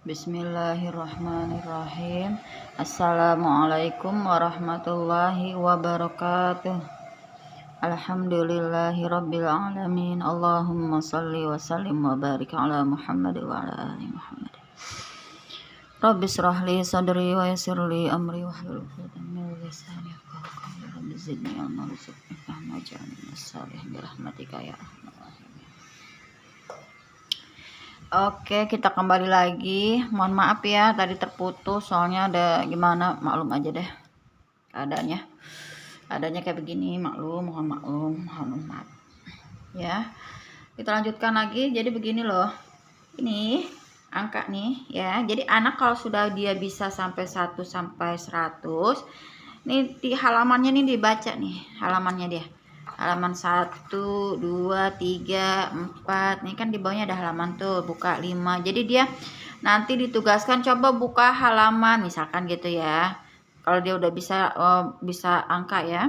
Bismillahirrahmanirrahim. Assalamualaikum warahmatullahi wabarakatuh. Alhamdulillahirabbil alamin. Allahumma shalli wa sallim wa barik ala Muhammad wa ala ali Muhammad. Rabbi shrah li sadri wa yassir li amri wahlul 'uqdatam min lisani yafqahu qawli. Rabbi zidni ilman warzuqni fahma waj'alni minas shalihin bi rahmatika ya arhamar rahimin. Oke, kita kembali lagi. Mohon maaf ya, tadi terputus soalnya ada gimana, maklum aja deh keadaannya. Adanya kayak begini, mohon maaf. Ya. Kita lanjutkan lagi. Jadi begini loh. Ini angka nih ya. Jadi anak kalau sudah dia bisa sampai 1 sampai 100, nih di halamannya nih dibaca nih, halamannya dia. Halaman 1, 2, 3, 4. Nih kan di bawahnya ada halaman tuh, buka 5. Jadi dia nanti ditugaskan coba buka halaman misalkan gitu ya. Kalau dia udah bisa angka ya.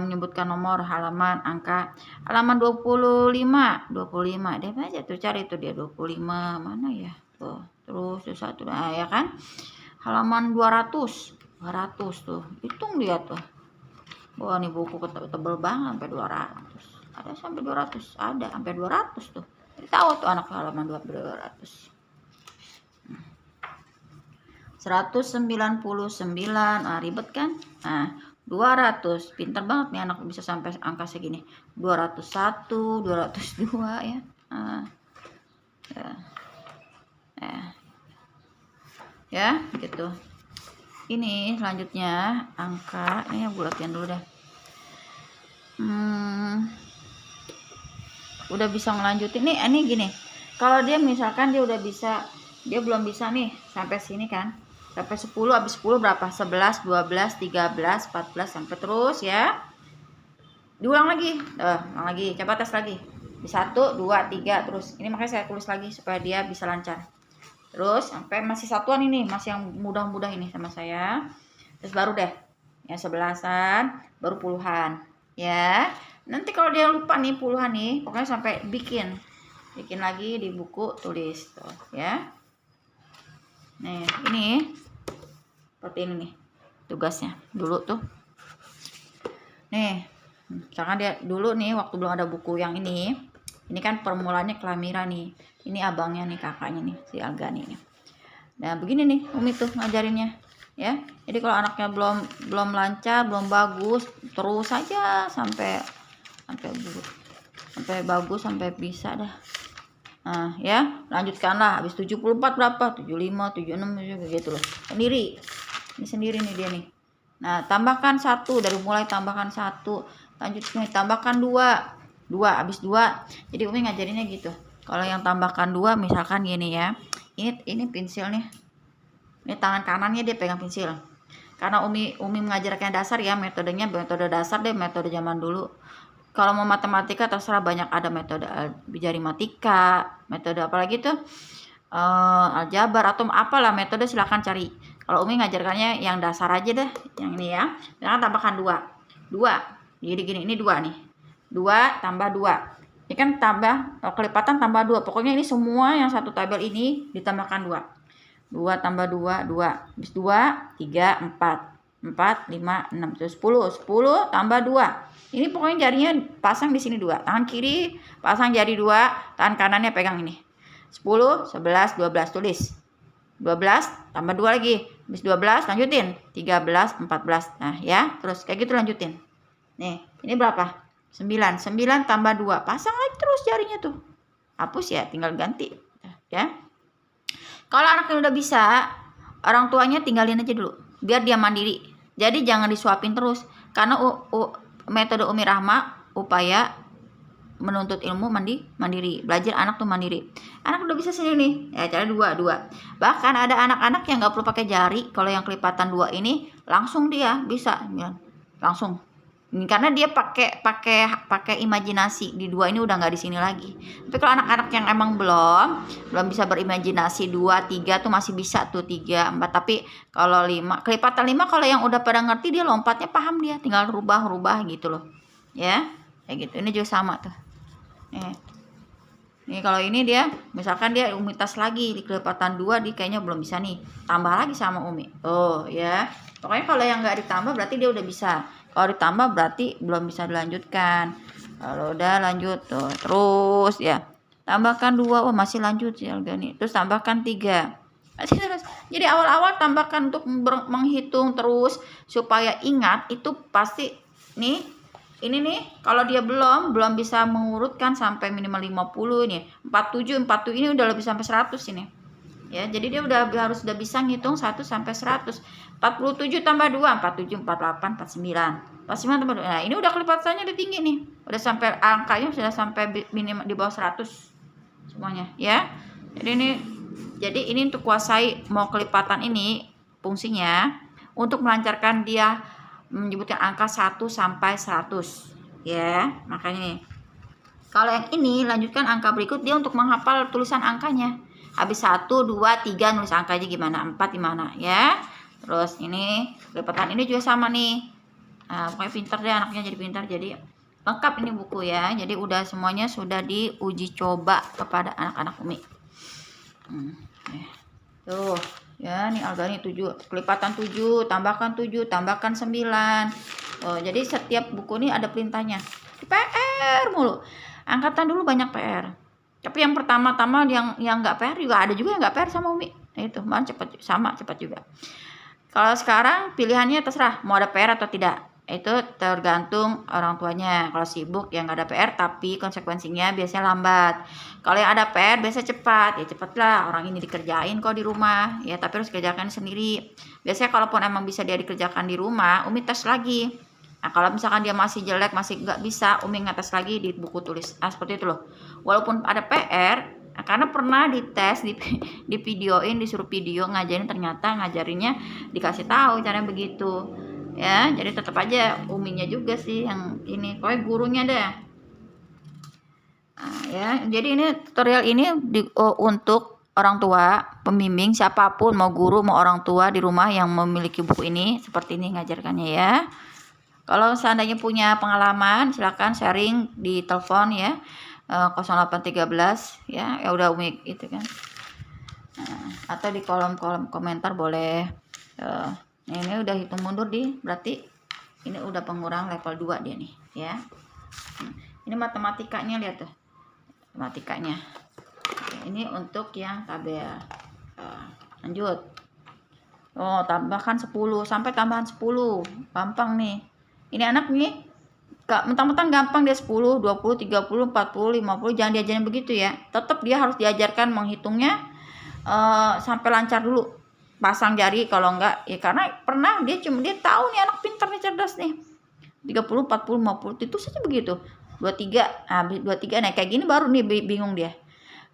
Menyebutkan nomor halaman angka halaman 25 dia aja tuh, cari tuh dia 25 mana ya tuh, terus satu ya kan, halaman 200 tuh hitung dia tuh. Wah, nih buku tebel banget sampai 200. Ada sampai 200, ada sampai 200 tuh. Jadi tahu tuh anak halaman 200. 199. Ah, ribet kan? Nah, 200. Pintar banget nih anak bisa sampai angka segini. 201, 202 ya. Nah, ya, gitu. Ini selanjutnya angka, ini yang gue latihan dulu dah. Udah bisa ngelanjutin nih, ini gini. Kalau dia misalkan dia udah bisa, dia belum bisa nih sampai sini kan. Sampai 10, habis 10 berapa? 11, 12, 13, 14 sampai terus ya. Diulang lagi. Ulang lagi. Coba tes lagi. Di 1, 2, 3 terus. Ini makanya saya tulis lagi supaya dia bisa lancar. Terus sampai masih satuan ini, masih yang mudah-mudah ini sama saya. Terus baru deh yang 11-an, baru puluhan. Ya. Nanti kalau dia lupa nih puluhan nih, pokoknya sampai bikin lagi di buku, tulis tuh, ya. Nih, ini seperti ini nih tugasnya dulu tuh. Nih, misalkan dia dulu nih waktu belum ada buku yang ini kan permulanya Kelamira nih. Ini abangnya nih, kakaknya nih, si Agani nih. Nah, begini nih Umi tuh ngajarinnya, ya. Jadi kalau anaknya belum lancar, belum bagus, terus saja sampai bagus, sampai bisa dah. Nah, ya, lanjutkanlah. Habis 74 berapa? 75, 76 gitu loh. Sendiri. Ini sendiri nih dia nih. Nah, tambahkan 1, dari mulai tambahkan 1, lanjutnya tambahkan 2. Habis 2. Jadi Umi ngajarinnya gitu. Kalau yang tambahkan 2 misalkan gini ya. Ini pensil nih. Ini tangan kanannya dia pegang pensil. Karena Umi mengajarkan dasar ya, metode dasar deh, metode zaman dulu. Kalau mau matematika terserah, banyak ada metode jarimatika, metode apalagi tuh aljabar atau apalah metode, silahkan cari. Kalau Umi ngajarkannya yang dasar aja deh, yang ini ya. Jangan tambahkan 2. Jadi gini, ini 2 nih. 2 tambah 2. Ini kan tambah kelipatan tambah 2. Pokoknya ini semua yang satu tabel ini ditambahkan 2. 2 tambah 2, 2. Habis 2, 3, 4. 4, 5, 6, 10. 10 tambah 2. Ini pokoknya jarinya pasang di sini 2. Tangan kiri pasang jari 2, tangan kanannya pegang ini. 10, 11, 12 tulis. 12 tambah 2 lagi. Habis 12 lanjutin. 13, 14. Nah, ya, terus kayak gitu lanjutin. Nih, ini berapa? 9 tambah 2. Pasang lagi terus jarinya tuh. Hapus ya, tinggal ganti. Ya. Kalau anaknya udah bisa, orang tuanya tinggalin aja dulu. Biar dia mandiri. Jadi jangan disuapin terus. Karena metode Umi Rahma, upaya menuntut ilmu mandiri. Belajar anak tuh mandiri. Anak udah bisa sendiri nih. Ya, cara 2. Bahkan ada anak-anak yang gak perlu pakai jari. Kalau yang kelipatan 2 ini, langsung dia bisa. Langsung. Karena dia pakai imajinasi. Di 2 ini udah nggak di sini lagi. Tapi kalau anak-anak yang emang belum bisa berimajinasi, 2, 3 tuh masih bisa tuh, 3, 4. Tapi kalau 5, kelipatan 5 kalau yang udah pada ngerti, dia lompatnya paham, dia tinggal rubah gitu loh. Ya, kayak gitu. Ini juga sama tuh. Nih kalau ini dia misalkan dia Umi tas lagi di kelipatan 2 di kayaknya belum bisa nih. Tambah lagi sama Umi. Oh ya. Pokoknya kalau yang nggak ditambah berarti dia udah bisa. Kalau ditambah berarti belum bisa dilanjutkan. Kalau udah lanjut tuh terus ya. Tambahkan 2, oh masih lanjut ya nih. Terus tambahkan 3. Masih terus. Jadi awal-awal tambahkan untuk menghitung terus supaya ingat itu pasti nih. Ini nih kalau dia belum bisa mengurutkan sampai minimal 50 nih. 47 ini udah lebih sampai 100 ini. Ya, jadi dia harus bisa ngitung 1 sampai 100. 47 tambah 2 47 48 49. 49 tambah 2. Nah, ini udah kelipatannya udah tinggi nih. Udah sampai angkanya sudah sampai minimal di bawah 100 semuanya, ya. Jadi ini untuk kuasai mau kelipatan ini fungsinya untuk melancarkan dia menyebutkan angka 1 sampai 100 ya. Makanya nih kalau yang ini lanjutkan angka berikut dia untuk menghafal tulisan angkanya. Habis 1 2 3 nulis angkanya gimana, 4 gimana ya. Terus ini kelipatan ini juga sama nih. Nah, pokoknya pintar deh anaknya, jadi pintar, jadi lengkap ini buku ya. Jadi udah semuanya sudah diuji coba kepada anak-anak Umi. Tuh ya, nih Alga nih 7, kelipatan 7, tambahkan 7, tambahkan 9. Oh, jadi setiap buku ini ada perintahnya. PR mulu. Angkatan dulu banyak PR. Tapi yang pertama-tama yang nggak PR juga ada juga yang nggak PR sama Umi. Nah, itu mana cepat juga. Kalau sekarang pilihannya terserah mau ada PR atau tidak. Itu tergantung orang tuanya. Kalau sibuk ya nggak ada PR, tapi konsekuensinya biasanya lambat. Kalau yang ada PR biasanya cepat, ya cepatlah orang ini dikerjain kok di rumah, ya tapi harus kerjakan sendiri. Biasanya kalaupun emang bisa dia dikerjakan di rumah, Umi tes lagi. Nah kalau misalkan dia masih jelek, masih nggak bisa, Umi ngetes lagi di buku tulis. Seperti itu loh. Walaupun ada PR, karena pernah dites, di videoin, disuruh video ngajarin, ternyata ngajarinnya dikasih tahu caranya begitu. Ya, jadi tetap aja Uminya juga sih yang ini, pokoknya gurunya deh. Nah, ya, jadi ini tutorial ini untuk orang tua, pembimbing, siapapun, mau guru, mau orang tua di rumah yang memiliki buku ini, seperti ini ngajarkannya ya. Kalau seandainya punya pengalaman, silakan sharing di telepon ya, 0813 ya udah Umi itu kan. Nah, atau di kolom komentar boleh. Ini udah hitung mundur berarti ini udah pengurang level 2 dia nih ya. Ini matematikanya, lihat tuh matematikanya. Ini untuk yang tabel. Lanjut. Oh, tambahkan 10 sampai tambahan 10. Gampang nih. Ini anak nih mentang-mentang gampang dia 10, 20, 30, 40, 50, jangan diajarin begitu ya. Tetap dia harus diajarkan menghitungnya sampai lancar dulu. Pasang jari kalau enggak ya, karena pernah dia tahu nih anak pintar nih, cerdas nih. 30, 40, 50 itu saja begitu. 23, habis 23 nah kayak gini baru nih bingung dia.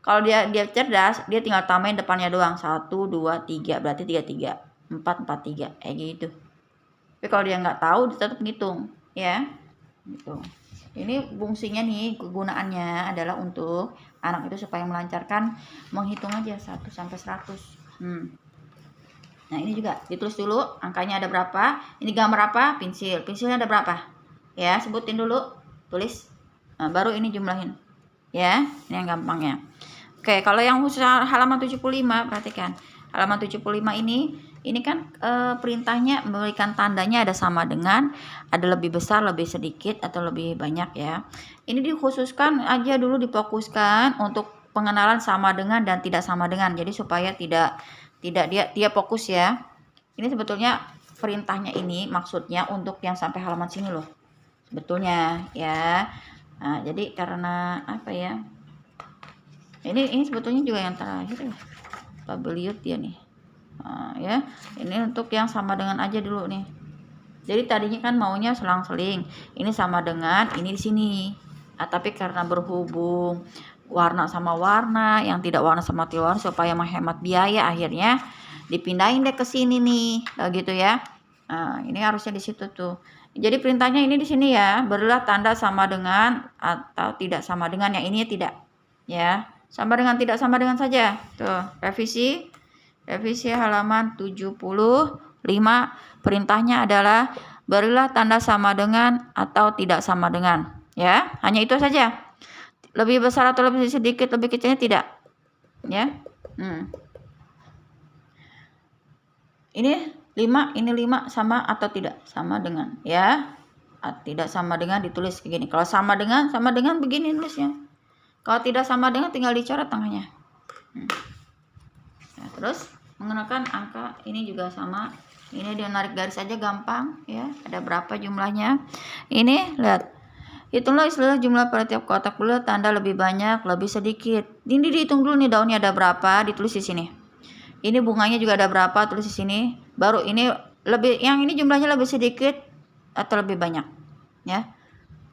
Kalau dia cerdas, dia tinggal tambahin depannya doang. 1 2 3 berarti 33, 4 4 3 kayak gitu. Tapi kalau dia nggak tahu, dia tetap ngitung ya. Gitu. Ini fungsinya nih, kegunaannya adalah untuk anak itu supaya melancarkan menghitung aja 1 sampai 100. Nah ini juga ditulis dulu angkanya ada berapa, ini gambar apa, pensilnya ada berapa ya, sebutin dulu, tulis. Nah, baru ini jumlahin ya, ini yang gampangnya. Oke, kalau yang khusus halaman 75 perhatikan halaman 75 ini kan perintahnya memberikan tandanya ada sama dengan, ada lebih besar, lebih sedikit, atau lebih banyak ya. Ini dikhususkan aja dulu, difokuskan untuk pengenalan sama dengan dan tidak sama dengan, jadi supaya tidak dia fokus ya. Ini sebetulnya perintahnya ini maksudnya untuk yang sampai halaman sini loh sebetulnya ya. Nah, jadi karena apa ya, ini sebetulnya juga yang terakhir ya, Pabeliut dia nih. Nah, ya ini untuk yang sama dengan aja dulu nih. Jadi tadinya kan maunya selang-seling, ini sama dengan ini di sini. Tapi karena berhubung warna sama warna, yang tidak warna sama tidak warna, supaya menghemat biaya, akhirnya dipindahin deh ke sini nih, gitu ya. Nah, ini harusnya di situ tuh. Jadi perintahnya ini di sini ya, berilah tanda sama dengan atau tidak sama dengan, yang ini tidak ya. Sama dengan, tidak sama dengan saja. Tuh, revisi halaman 75. Perintahnya adalah berilah tanda sama dengan atau tidak sama dengan ya. Hanya itu saja. lebih besar atau lebih sedikit, lebih kecilnya tidak, ya. Ini 5, ini 5 sama atau tidak? Sama dengan, ya. Tidak sama dengan ditulis kayak gini. Kalau sama dengan begini tulisnya. Kalau tidak sama dengan tinggal dicoret tengahnya. Nah, terus menggunakan angka ini juga sama. Ini dia narik garis aja gampang, ya. Ada berapa jumlahnya? Ini lihat. Hitunglah istilah jumlah pada tiap kotak bulat, tanda lebih banyak, lebih sedikit. Ini dihitung dulu nih, daunnya ada berapa, ditulis di sini. Ini bunganya juga ada berapa, tulis di sini. Baru ini lebih, yang ini jumlahnya lebih sedikit atau lebih banyak, ya.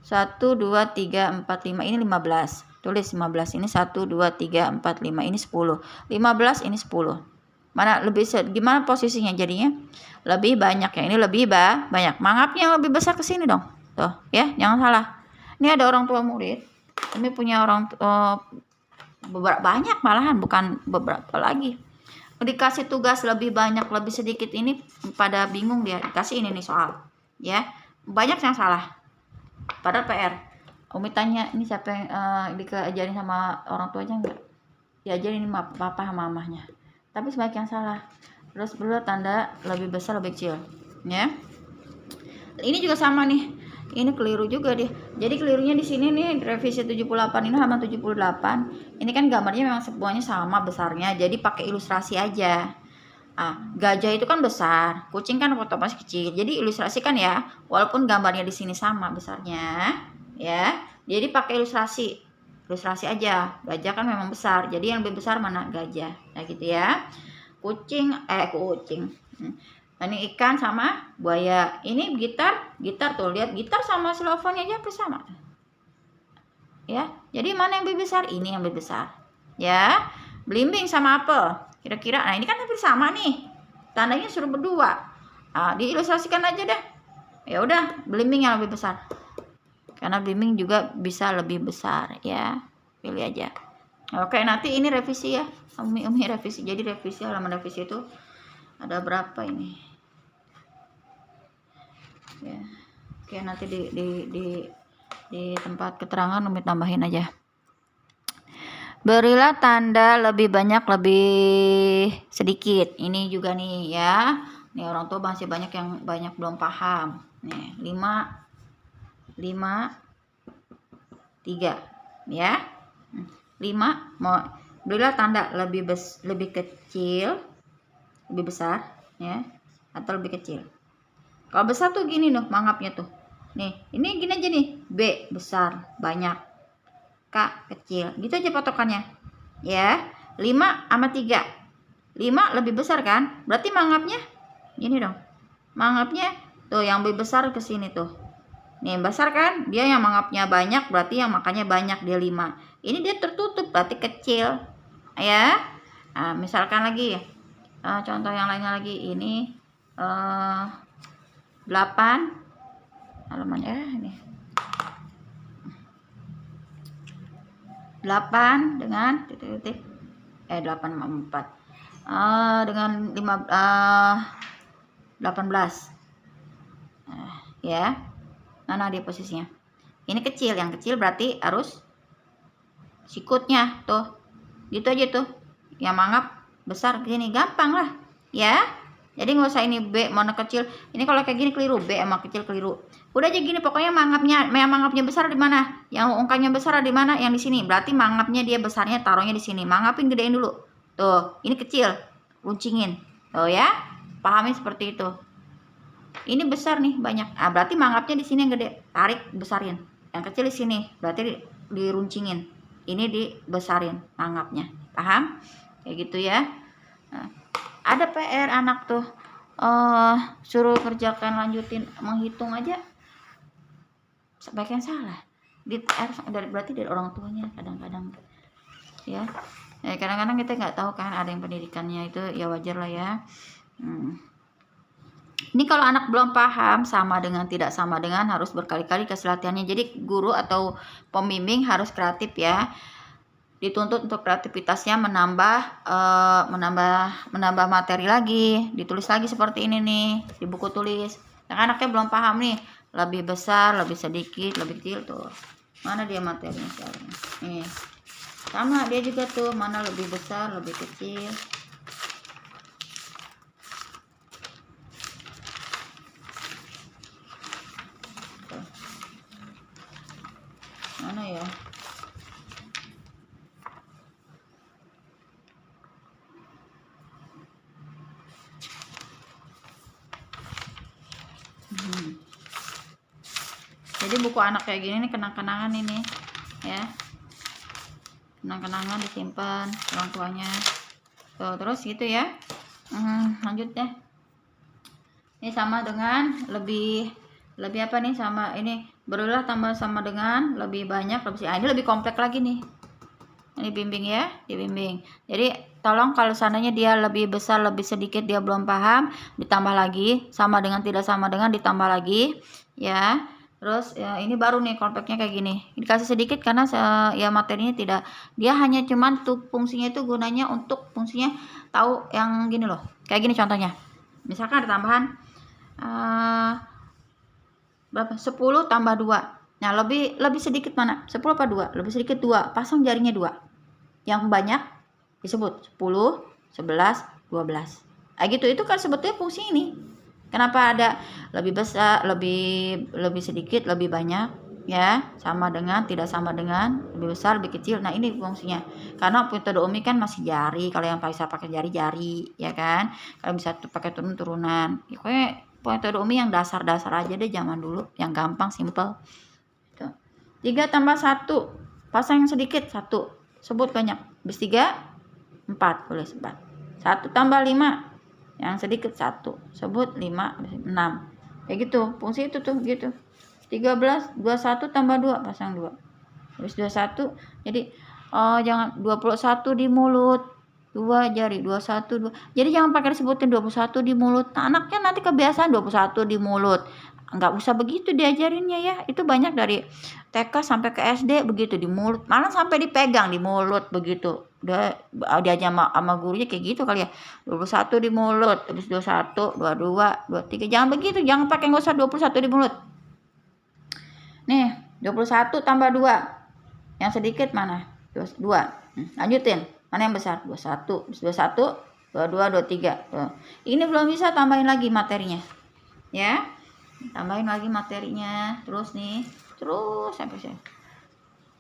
1 2 3 4 5, ini 15. Tulis 15. Ini 1 2 3 4 5, ini 10. 15, ini 10. Mana lebih gimana posisinya jadinya? Lebih banyak ya. Ini lebih banyak. Mangapnya yang lebih besar ke sini dong. Tuh, ya, jangan salah. Ini ada orang tua murid. Kami punya orang banyak malahan, bukan beberapa lagi. Dikasih tugas lebih banyak lebih sedikit, ini pada bingung dia. Dikasih ini nih soal, ya, banyak yang salah padahal PR. Umi tanya, ini siapa yang diajarin sama orang tuanya enggak? Diajarin ini papa sama mamahnya, tapi sebanyak yang salah. Terus berdua tanda lebih besar lebih kecil, ya. Ini juga sama nih. Ini keliru juga dia. Jadi kelirunya di sini nih, revisi 78 ini halaman 78. Ini kan gambarnya memang semuanya sama besarnya. Jadi pakai ilustrasi aja. Gajah itu kan besar, kucing kan otomatis kecil. Jadi ilustrasikan ya, walaupun gambarnya di sini sama besarnya, ya. Jadi pakai ilustrasi. Ilustrasi aja. Gajah kan memang besar. Jadi yang lebih besar mana? Gajah. Nah, gitu ya. Kucing. Ini ikan sama buaya. Ini gitar tuh, lihat gitar sama xylophone aja bersama, ya. Jadi mana yang lebih besar? Ini yang lebih besar, ya. Belimbing sama apel, kira-kira. Nah, ini kan hampir sama nih, tandanya suruh berdua. Diilustrasikan aja deh. Ya udah, belimbing yang lebih besar, karena belimbing juga bisa lebih besar, ya. Pilih aja. Oke, nanti ini revisi ya, Umi revisi. Jadi revisi, halaman revisi itu ada berapa ini? Ya. Oke, nanti di tempat keterangan Umi tambahin aja. Berilah tanda lebih banyak lebih sedikit. Ini juga nih, ya. Nih orang tua masih banyak yang belum paham. Nih, 5 3, ya. 5 mau berilah tanda lebih kecil, lebih besar, ya, atau lebih kecil. Kalau besar tuh gini loh mangapnya tuh. Nih, ini gini aja nih. B besar, banyak. K kecil. Gitu aja patokannya. Ya. 5 sama 3. 5 lebih besar kan? Berarti mangapnya gini dong. Mangapnya tuh yang lebih besar ke sini tuh. Nih, besar kan? Dia yang mangapnya banyak, berarti yang makannya banyak, dia 5. Ini dia tertutup, berarti kecil. Ya. Nah, misalkan lagi contoh yang lainnya lagi, ini 8 halaman ini 8 dengan titik-titik 8 sama 4 dengan 18, ya. Mana dia posisinya? Ini kecil, yang kecil berarti harus sikutnya tuh, gitu aja tuh. Yang mangap besar gini, gampang lah, ya. Jadi nggak usah ini B mana kecil. Ini kalau kayak gini keliru, B sama kecil keliru. Udah aja gini, pokoknya mangapnya besar di mana? Yang ungkanya besar di mana? Yang di sini. Berarti mangapnya dia besarnya taruhnya di sini. Mangapin gedein dulu. Tuh, ini kecil, runcingin. Tuh ya. Pahami seperti itu. Ini besar nih, banyak. Berarti mangapnya di sini yang gede. Tarik, besarin. Yang kecil di sini. Berarti diruncingin. Ini dibesarin mangapnya. Paham? Kayak gitu ya. Nah, ada PR anak tuh, suruh kerjakan lanjutin menghitung aja sebagian salah. Berarti dari orang tuanya kadang-kadang, ya. Kadang-kadang kita nggak tahu kan, ada yang pendidikannya itu, ya wajar lah ya. Ini kalau anak belum paham, sama dengan tidak sama dengan, harus berkali-kali kasih latihannya. Jadi guru atau pembimbing harus kreatif ya. Dituntut untuk kreativitasnya, menambah materi lagi, ditulis lagi seperti ini nih di buku tulis. Yang anaknya belum paham nih, lebih besar, lebih sedikit, lebih kecil tuh. Mana dia materinya sekarang? Nih. Sama dia juga tuh, mana lebih besar, lebih kecil. Tuh. Mana ya? Jadi buku anak kayak gini nih kenang-kenangan ini ya, kenang-kenangan disimpan orang tuanya tuh. Terus gitu ya. Lanjut deh. Ini sama dengan lebih apa nih, sama ini berulah tambah sama dengan lebih banyak, lebih ini lebih kompleks lagi nih. Ini bimbing ya, dibimbing. Jadi tolong kalau seandainya dia lebih besar, lebih sedikit dia belum paham, ditambah lagi, sama dengan tidak sama dengan ditambah lagi ya. Terus ya, ini baru nih kompleksnya kayak gini. Dikasih sedikit karena ya materinya tidak, dia hanya cuman tuh fungsinya itu gunanya untuk fungsinya tahu yang gini loh. Kayak gini contohnya. Misalkan ada tambahan berapa? 10 tambah 2. Nah, lebih sedikit mana? 10 apa 2? Lebih sedikit 2. Pasang jarinya 2. Yang banyak disebut 10, 11, 12. Gitu, itu kan sebetulnya fungsi ini. Kenapa ada lebih besar, lebih sedikit, lebih banyak ya, sama dengan, tidak sama dengan, lebih besar, lebih kecil. Nah, ini fungsinya. Karena metode Umi kan masih jari, kalau yang bisa pakai jari ya kan. Kalau bisa pakai turunan. Ya, pokoknya metode Umi yang dasar-dasar aja deh zaman dulu, yang gampang, simple. 3 tambah 1, pasang yang sedikit 1, sebut banyak. Habis 3, 4, boleh 4. 1 tambah 5, yang sedikit 1, sebut 5, 6. Kayak gitu, fungsi itu tuh gitu. 13, 21 tambah 2, pasang 2. Habis 21, jadi jangan 21 di mulut, 2 jari, 21, 2. Jadi jangan pakai disebutin 21 di mulut. Nah, anaknya nanti kebiasaan 21 di mulut. Nggak usah begitu diajarinnya ya. Itu banyak dari TK sampai ke SD begitu di mulut. Malah sampai dipegang di mulut begitu. Udah diajar sama gurunya kayak gitu kali ya. 21 di mulut, habis 21, 22, 23. Jangan begitu, jangan pakai, nggak usah 21 di mulut. Nih, 21 tambah 2. Yang sedikit mana? 2. Lanjutin. Mana yang besar? 21. 21, 22, 23. Tuh. Ini belum bisa, tambahin lagi materinya. Ya. Tambahin lagi materinya. Terus nih. Terus sampai sini.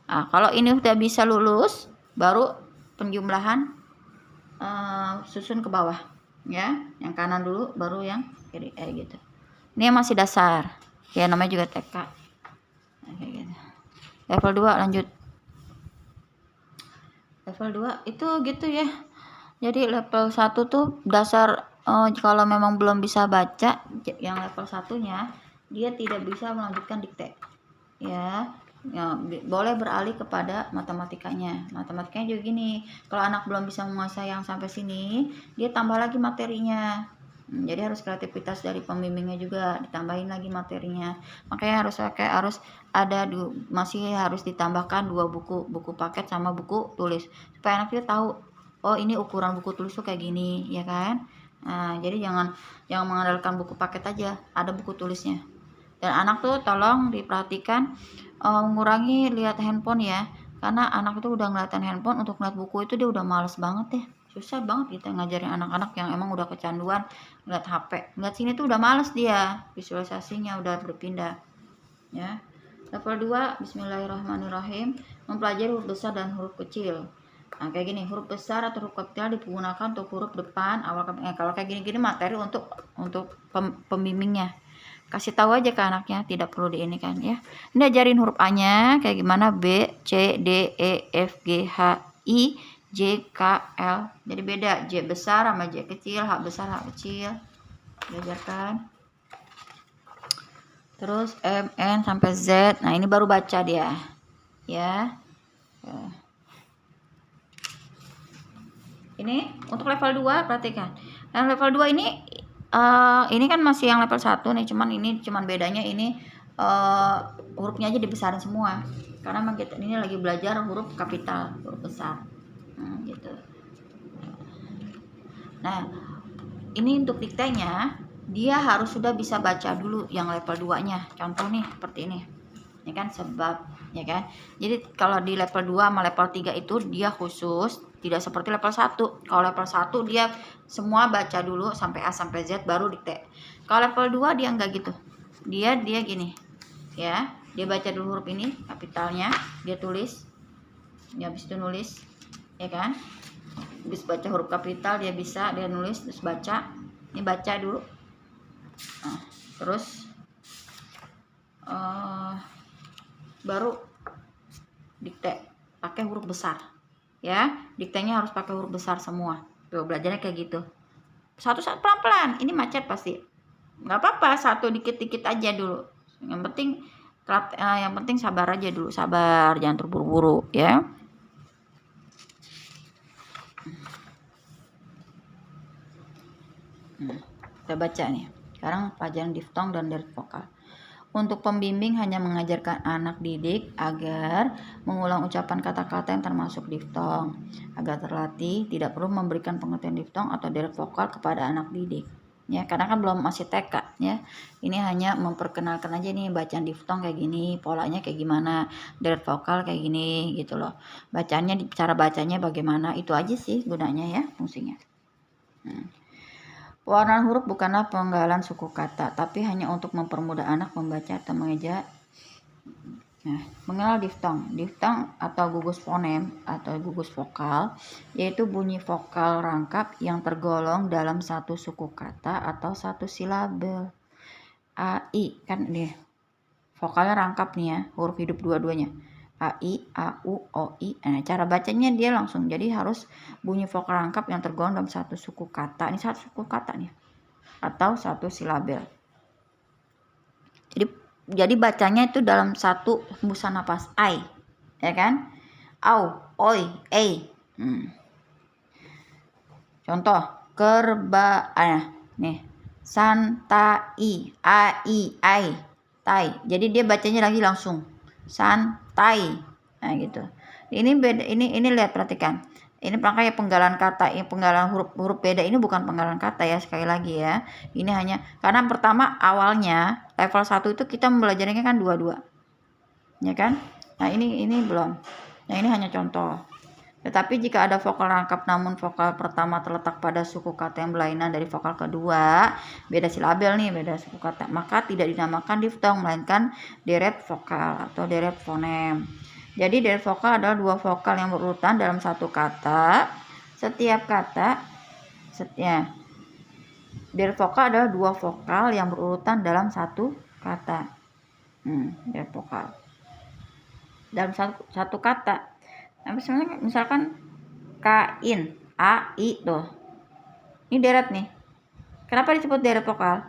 Nah, kalau ini udah bisa lulus, baru penjumlahan susun ke bawah. Ya. Yang kanan dulu, baru yang kiri. Gitu. Ini yang masih dasar. Ya, namanya juga TK. Nah, kayak gitu. Level 2 lanjut. Level 2 itu gitu ya. Jadi level 1 tuh dasar, kalau memang belum bisa baca, yang level 1-nya dia tidak bisa melanjutkan dikte. Ya, boleh beralih kepada matematikanya. Matematikanya juga gini. Kalau anak belum bisa menguasai yang sampai sini, dia tambah lagi materinya. Jadi harus kreativitas dari pembimbingnya juga, ditambahin lagi materinya. Makanya harus ada masih harus ditambahkan 2 buku paket sama buku tulis, supaya anak kita tahu, oh ini ukuran buku tulis tuh kayak gini ya kan. Nah, jadi jangan mengandalkan buku paket aja, ada buku tulisnya. Dan anak tuh tolong diperhatikan, mengurangi lihat handphone ya, karena anak itu udah ngeliatin handphone, untuk ngeliat buku itu dia udah males banget deh. Susah banget kita ngajarin anak-anak yang emang udah kecanduan ngeliat HP. Ngeliat sini tuh udah males dia, visualisasinya udah berpindah. Ya. Level 2, bismillahirrahmanirrahim, mempelajari huruf besar dan huruf kecil. Nah, kayak gini, huruf besar atau huruf kapital digunakan untuk huruf depan awal. Kalau kayak gini-gini materi untuk pembimbingnya. Kasih tahu aja ke anaknya, tidak perlu di ini kan ya. Ini ajarin huruf A-nya kayak gimana, B, C, D, E, F, G, H, I, J, K, L. Jadi beda, J besar sama J kecil, H besar, H kecil. Diajarkan. Terus M, N sampai Z. Nah, ini baru baca dia. Ya. Ini untuk level 2 perhatikan. Yang level 2 ini kan masih yang level 1 nih, cuman bedanya ini hurufnya aja dibesarin semua. Karena memang kita ini lagi belajar huruf kapital, huruf besar. Gitu. Nah, ini untuk diktenya dia harus sudah bisa baca dulu yang level 2-nya. Contoh nih seperti ini. ya kan, sebab, ya kan. Jadi kalau di level 2 sama level 3 itu dia khusus, tidak seperti level 1. Kalau level 1 dia semua baca dulu sampai A sampai Z baru dikte. Kalau level 2 dia enggak gitu. Dia gini. Ya, dia baca dulu huruf ini, kapitalnya, dia tulis. Ya, habis itu nulis, ya kan. Habis baca huruf kapital dia nulis terus baca. Ini baca dulu. Nah, terus baru dikte pakai huruf besar, ya. Diktenya harus pakai huruf besar semua. Tuh, belajarnya kayak gitu. Satu pelan-pelan. Ini macet pasti. Nggak apa-apa, satu dikit-dikit aja dulu. Yang penting sabar aja dulu, sabar, jangan terburu-buru, ya. Kita baca nih. Sekarang pelajaran diftong dan deret vokal. Untuk pembimbing hanya mengajarkan anak didik agar mengulang ucapan kata-kata yang termasuk diftong. Agar terlatih, tidak perlu memberikan pengertian diftong atau deret vokal kepada anak didik. Ya, karena kan belum masih TK, ya. Ini hanya memperkenalkan aja nih bacaan diftong kayak gini, polanya kayak gimana, deret vokal kayak gini gitu loh. Cara bacanya bagaimana, itu aja sih gunanya ya, fungsinya. Pewarnaan huruf bukanlah penggalan suku kata, tapi hanya untuk mempermudah anak membaca atau mengeja. Nah, mengenal diftong. Diftong atau gugus fonem atau gugus vokal, yaitu bunyi vokal rangkap yang tergolong dalam satu suku kata atau satu silabel. A, I, kan nih, vokalnya rangkap nih ya, huruf hidup dua-duanya. A, I, A, U, O, I. Nah, cara bacanya dia langsung. Jadi harus bunyi vokal rangkap yang tergolong dalam satu suku kata. Ini satu suku kata nih. Atau satu silabel. Jadi bacanya itu dalam satu hembusan napas. I. Ya kan? Au, oi, ei. Contoh. Nih. Santai. Ai, ai. Tai. Jadi dia bacanya lagi langsung. Santai. Nah gitu. Ini beda, ini lihat, perhatikan. Ini kayak penggalan kata, ini penggalan huruf beda, ini bukan penggalan kata ya, sekali lagi ya. Ini hanya karena pertama awalnya level 1 itu kita belajarnya kan dua-dua. Ya kan? Nah, ini belum. Nah, ini hanya contoh. Tetapi jika ada vokal rangkap namun vokal pertama terletak pada suku kata yang berlainan dari vokal kedua, beda silabel nih, beda suku kata, maka tidak dinamakan diftong melainkan deret vokal atau deret fonem. Jadi deret vokal adalah dua vokal yang berurutan dalam satu kata. Deret vokal adalah dua vokal yang berurutan dalam satu kata. Deret vokal dalam satu kata. Nah, misalkan kain, A, I tuh. Ini deret nih. Kenapa disebut deret vokal?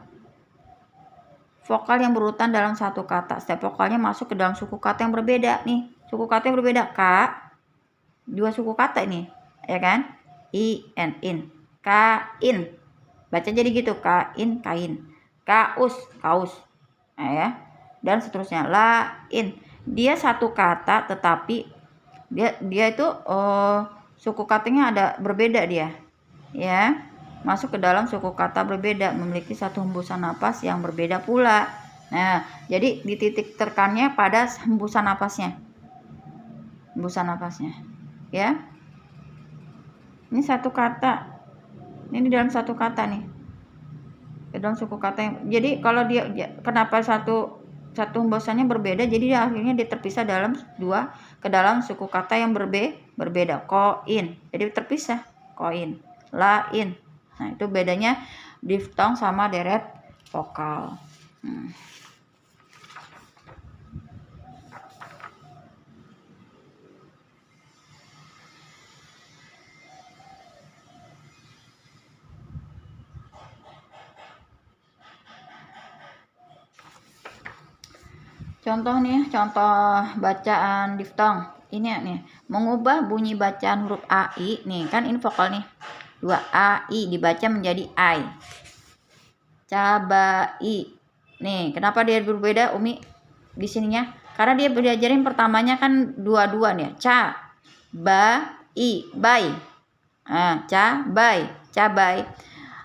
Vokal yang berurutan dalam satu kata. Setiap vokalnya masuk ke dalam suku kata yang berbeda nih. Suku kata yang berbeda. Dua suku kata ini, ya kan? I, N, in. Kain. Baca jadi gitu. Kain, kain. Kaus, kaus. Nah, ya. Dan seterusnya. Lain. Dia satu kata tetapi dia itu suku katanya ada berbeda dia. Ya. Masuk ke dalam suku kata berbeda, memiliki satu hembusan napas yang berbeda pula. Nah, jadi di titik tekannya pada hembusan napasnya. Ya. Ini satu kata. Ini dalam satu kata nih. Dalam suku kata yang, jadi kalau dia kenapa satu hembusannya berbeda, jadi akhirnya dia terpisah ke dalam suku kata yang berbeda. Koin. Jadi terpisah. Koin. Lain. Nah, itu bedanya diftong sama deret vokal. Contoh bacaan diftong. Ini nih, mengubah bunyi bacaan huruf AI nih, kan ini vokal nih. 2 AI dibaca menjadi I. Cabai. Nih, kenapa dia berbeda Umi di sininya? Karena dia belajarin pertamanya kan dua nih. Cabai. Cabai.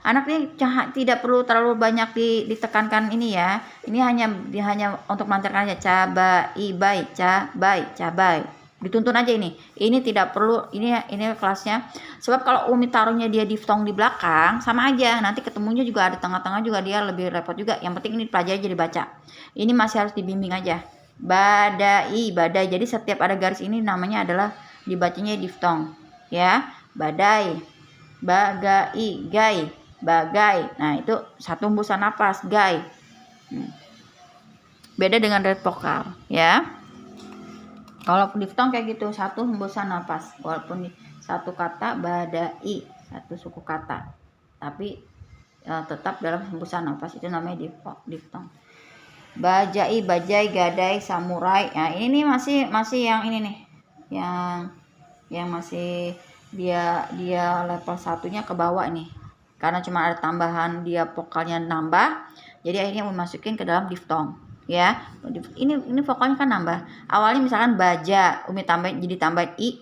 Anak ini tidak perlu terlalu banyak ditekankan ini ya. Ini hanya untuk melancarkan aja. Cabai, bai, cabai, cabai. Dituntun aja ini. Ini tidak perlu, ini kelasnya. Sebab kalau Umi taruhnya dia diftong di belakang, sama aja. Nanti ketemunya juga ada tengah-tengah juga, dia lebih repot juga. Yang penting ini pelajari jadi baca. Ini masih harus dibimbing aja. Badai, badai. Jadi setiap ada garis ini namanya adalah dibacanya diftong. Ya, badai, bagai, gai, bagai. Nah, itu satu hembusan napas, gai. Beda dengan red vokal, ya. Kalau diftong kayak gitu, satu hembusan napas. Walaupun satu kata badai, satu suku kata. Tapi tetap dalam hembusan napas, itu namanya diftong. Bajai, bajai, gadai, samurai. Nah, ini masih yang ini nih. Yang masih dia level satunya ke bawah nih. Karena cuma ada tambahan dia vokalnya nambah, jadi akhirnya memasukin ke dalam diftong. Ya, ini vokalnya kan nambah. Awalnya misalkan baja, Umi tambahin jadi tambahin i,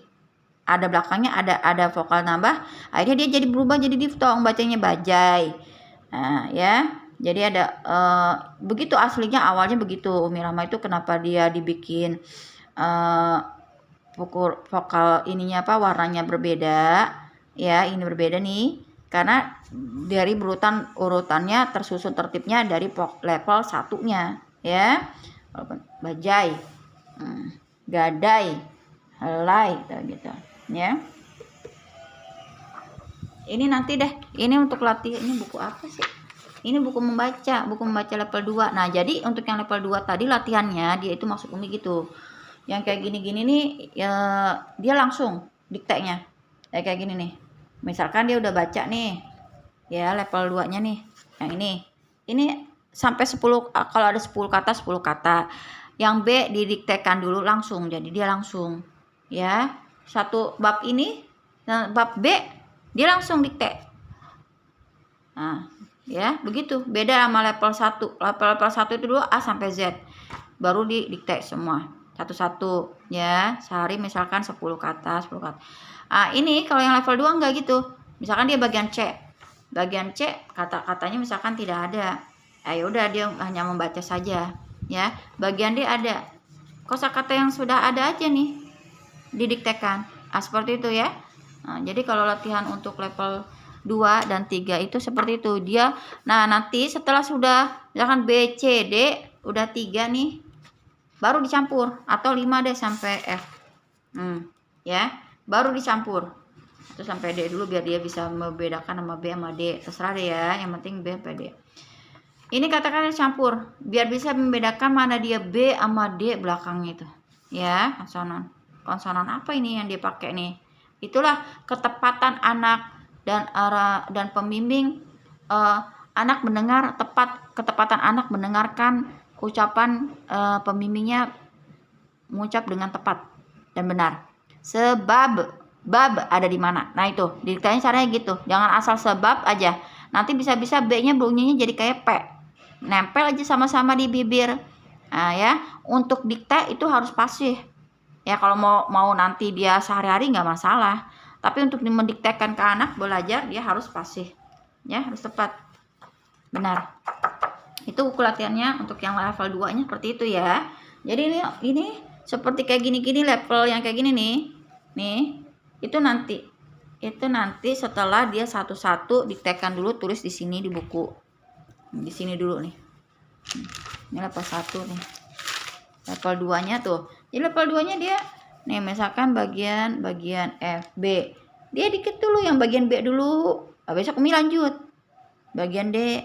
ada belakangnya ada vokal nambah, akhirnya dia jadi berubah jadi diftong, bacanya bajai. Nah, ya. Jadi ada begitu aslinya, awalnya begitu. Umi Rama itu kenapa dia dibikin vokal ininya warnanya berbeda, ya, ini berbeda nih. Karena dari urutannya tersusun tertibnya dari level satunya, ya. Bajai, gadai, helai, gitu, ya. Ini nanti deh, ini untuk latih. Ini buku apa sih? Ini buku membaca level 2. Nah, jadi untuk yang level 2 tadi latihannya dia itu maksud Umi gitu. Yang kayak gini-gini nih ya, dia langsung dikteknya. Kayak gini nih. Misalkan dia udah baca nih. Ya, level 2-nya nih. Yang ini. Ini sampai 10, kalau ada 10 kata 10 kata. Yang B didiktekan dulu langsung. Jadi dia langsung. Ya. Satu bab ini, bab B dia langsung dikte. Nah, ya, begitu. Beda sama level 1. Level 1 itu dulu A sampai Z. Baru didikte semua. Satu-satu, ya. Sehari misalkan 10 kata, 10 kata. Ini kalau yang level 2 enggak gitu. Misalkan dia bagian C. Bagian C kata-katanya misalkan tidak ada. Ya udah, dia hanya membaca saja, ya. Bagian D ada. Kosakata yang sudah ada aja nih didiktekan. Seperti itu ya. Nah, jadi kalau latihan untuk level 2 dan 3 itu seperti itu dia. Nah, nanti setelah sudah misalkan B, C, D udah 3 nih, baru dicampur, atau 5 deh sampai F. Ya, baru dicampur. Itu sampai D dulu biar dia bisa membedakan sama B sama D. Terserah deh ya, yang penting B sampai D. Ini kata-kata campur biar bisa membedakan mana dia B sama D belakangnya itu. Ya, konsonan. Konsonan apa ini yang dia pakai nih? Itulah ketepatan anak dan pembimbing, anak mendengar tepat, ketepatan anak mendengarkan ucapan pembimbingnya mengucap dengan tepat dan benar. Sebab bab ada di mana? Nah, itu ditanya caranya gitu. Jangan asal sebab aja. Nanti bisa-bisa B-nya bunyinya jadi kayak P. Nempel aja sama-sama di bibir. Nah, ya, untuk dikte itu harus pasif. Ya, kalau mau nanti dia sehari-hari nggak masalah. Tapi untuk mendiktekan ke anak belajar dia harus pasif. Ya, harus tepat. Benar. Itu buku latihannya untuk yang level 2-nya seperti itu ya. Jadi ini seperti kayak gini-gini, level yang kayak gini nih. Nih, itu nanti setelah dia satu-satu diktekan dulu, tulis di sini di buku. Di sini dulu nih. Ini level 1 nih. Level 2-nya tuh. Jadi level 2-nya dia nih misalkan bagian F, B. Dia dikit dulu yang bagian B dulu. Besok Umi lanjut. Bagian D,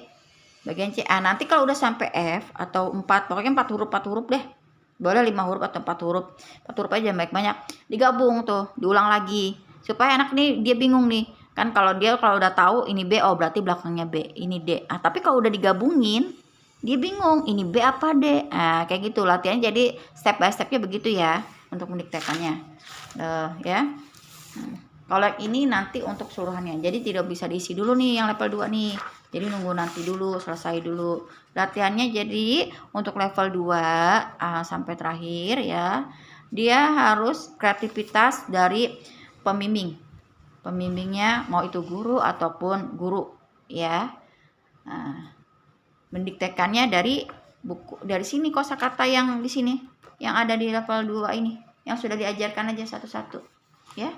bagian C. Nanti kalau udah sampai F atau 4, pokoknya 4 huruf deh. Boleh 5 huruf atau 4 huruf. 4 huruf aja banyak-banyak. Digabung tuh, diulang lagi. Supaya anak nih dia bingung nih. Kan kalau udah tahu ini B, oh berarti belakangnya B, ini D. Tapi kalau udah digabungin, dia bingung ini B apa D. Kayak gitu latihannya, jadi step by stepnya begitu ya untuk mendiktekannya. Ya. Kalau ini nanti untuk seluruhannya. Jadi tidak bisa diisi dulu nih yang level 2 nih. Jadi nunggu nanti dulu, selesai dulu. Latihannya jadi untuk level 2 sampai terakhir ya. Dia harus kreativitas dari pembimbing. Pembimbingnya mau itu guru ataupun guru. ya. Nah, mendiktekannya dari buku, dari sini kosakata yang di sini, yang ada di level 2 ini, yang sudah diajarkan aja satu-satu, ya.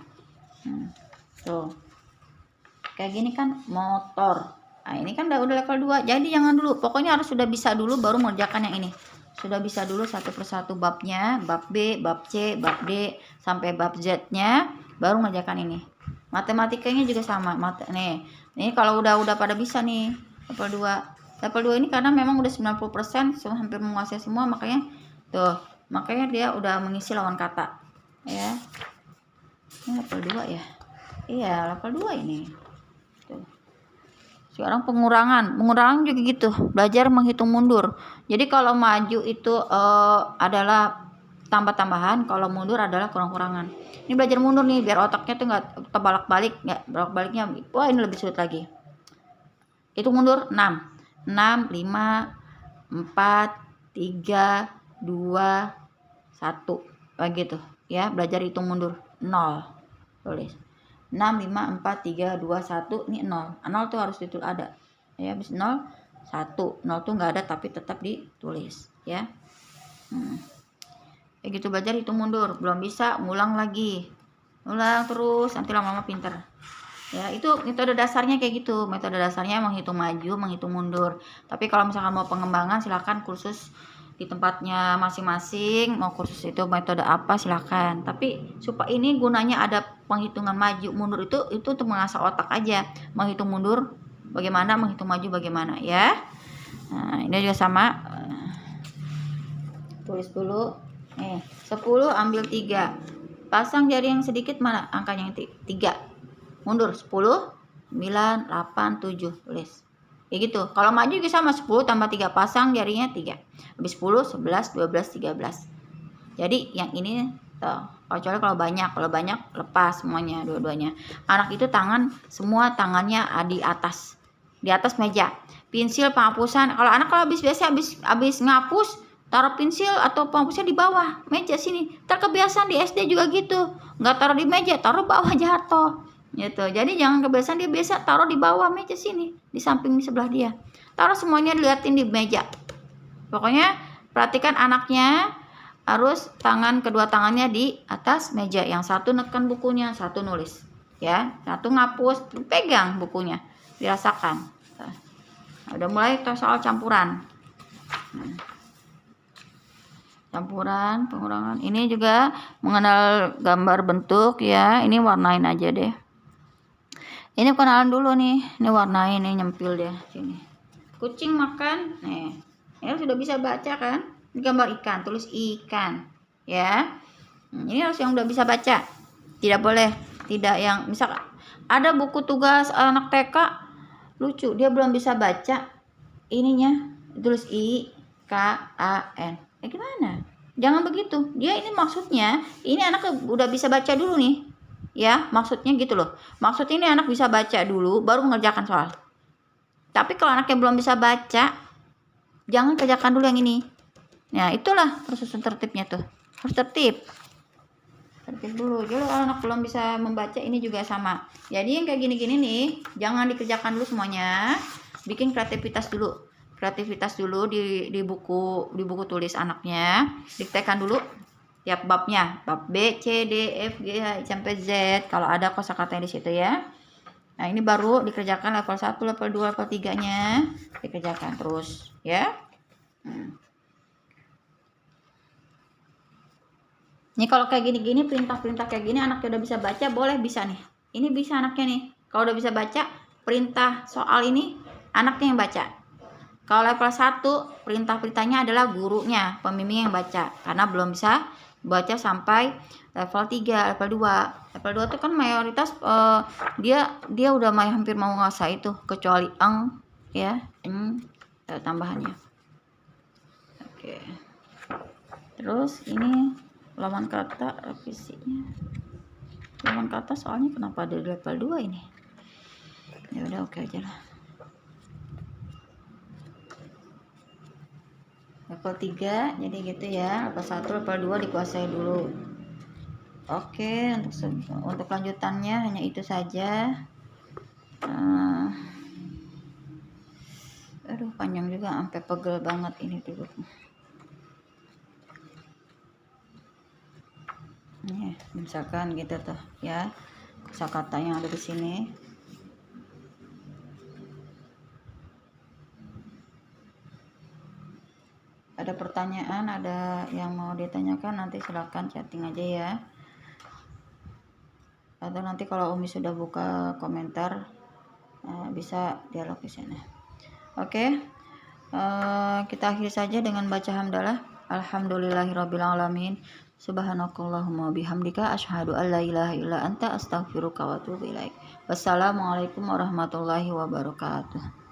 Tuh, kayak gini kan motor. Nah, ini kan udah level 2, jadi jangan dulu, pokoknya harus sudah bisa dulu baru mengerjakan yang ini. Sudah bisa dulu satu persatu babnya, bab B, bab C, bab D, sampai bab Z-nya, baru mengerjakan ini. Matematikanya juga sama. Nih kalau udah pada bisa nih level 2. Level 2 ini karena memang udah 90%, hampir menguasai semua, makanya dia udah mengisi lawan kata, ya. Ini level 2 ya. Iya, level 2 ini. Tuh. Sekarang pengurangan juga gitu, belajar menghitung mundur. Jadi kalau maju itu adalah tambah-tambahan, kalau mundur adalah kurang-kurangan. Ini belajar mundur nih, biar otaknya tuh nggak terbolak-balik, bolak-baliknya. Wah, ini lebih sulit lagi. Itu mundur 6, 5, 4, 3, 2, 1, begitu ya. Belajar hitung mundur 0, tulis 6, 5, 4, 3, 2, 1, ini 0. 0 tuh harus ditulis ada ya. Habis 0, 1, 0 tuh nggak ada tapi tetap ditulis ya. Kayak gitu belajar hitung mundur. Belum bisa, ngulang lagi, ulang terus, nanti lama-lama pinter ya. Itu metode dasarnya kayak gitu. Metode dasarnya menghitung maju, menghitung mundur. Tapi kalau misalkan mau pengembangan, silakan kursus di tempatnya masing-masing. Mau kursus itu metode apa silakan. Tapi supaya ini gunanya ada penghitungan maju mundur, itu untuk mengasah otak aja. Menghitung mundur bagaimana, menghitung maju bagaimana ya. Nah, ini juga sama. Tulis dulu. 10 ambil 3. Pasang jari yang sedikit mana angkanya yang 3. Mundur 10, 9, 8, 7, tulis. Ya gitu. Kalau maju juga sama, 10 tambah 3, pasang jarinya 3. Habis 10, 11, 12, 13. Jadi yang ini kecuali kalau banyak lepas semuanya, dua-duanya. Anak itu semua tangannya di atas meja. Pensil, penghapusan. Kalau anak habis ngapus, taruh pensil atau penghapusnya di bawah meja sini. Terkebiasaan di SD juga gitu. Nggak taruh di meja, taruh bawah, jatuh. Gitu. Jadi jangan kebiasaan, dia biasa taruh di bawah meja sini, di samping sebelah dia. Taruh semuanya, diliatin di meja. Pokoknya perhatikan anaknya harus kedua tangannya di atas meja. Yang satu neken bukunya, satu nulis. Ya, satu ngapus, pegang bukunya, dirasakan. Nah, udah mulai soal campuran. Campuran, pengurangan. Ini juga mengenal gambar bentuk ya. Ini warnain aja deh. Ini kenalan dulu nih. Ini warnain, nih nyempil deh sini. Kucing makan. Nih. Ini sudah bisa baca kan? Ini gambar ikan, tulis ikan. Ya. Ini harus yang udah bisa baca. Tidak boleh tidak yang misalkan ada buku tugas anak TK lucu, dia belum bisa baca ininya, tulis I K A N. Gimana? Jangan begitu. Dia ini maksudnya, ini anak udah bisa baca dulu nih. Ya, maksudnya gitu loh. Maksudnya ini anak bisa baca dulu baru mengerjakan soal. Tapi kalau anaknya belum bisa baca, jangan kerjakan dulu yang ini. Nah, itulah proses tertibnya tuh. Harus tertib dulu. Jadi kalau anak belum bisa membaca, ini juga sama. Jadi yang kayak gini-gini nih, jangan dikerjakan dulu semuanya. Bikin kreativitas dulu di buku tulis anaknya. Diktekan dulu tiap babnya, bab B, C, D, F, G, H sampai Z, kalau ada kosakata di situ ya. Nah, ini baru dikerjakan level 1, level 2, level 3-nya dikerjakan terus ya. Ini kalau kayak gini-gini, perintah-perintah kayak gini anaknya udah bisa baca, bisa nih. Ini bisa anaknya nih. Kalau udah bisa baca, perintah soal ini anaknya yang baca. Kalau level 1, perintah-perintahnya adalah gurunya, pembimbing yang baca, karena belum bisa baca sampai level 3, level 2. Level 2 itu kan mayoritas dia udah hampir mau ngasah itu, kecuali ya, tambahannya. Oke. Terus ini lawan kata revisinya. Lawan kata soalnya kenapa ada di level 2 ini? Ya udah, oke aja lah. Level 3 jadi gitu ya. Level 1, level 2 dikuasai dulu. Oke, untuk lanjutannya hanya itu saja. panjang juga sampai pegel banget ini dulu. Nih, misalkan gitu tuh ya, kosakata yang ada di sini. Ada pertanyaan, ada yang mau ditanyakan, nanti silakan chatting aja ya. Atau nanti kalau Umi sudah buka komentar, bisa dialog di sana. Oke, kita akhiri saja dengan baca hamdalah. Alhamdulillahirrabbilalamin. Subhanakallahumma bihamdika asyhadu an la ilaha illa anta astaghfiruka wa atubu ilaik. Wassalamualaikum warahmatullahi wabarakatuh.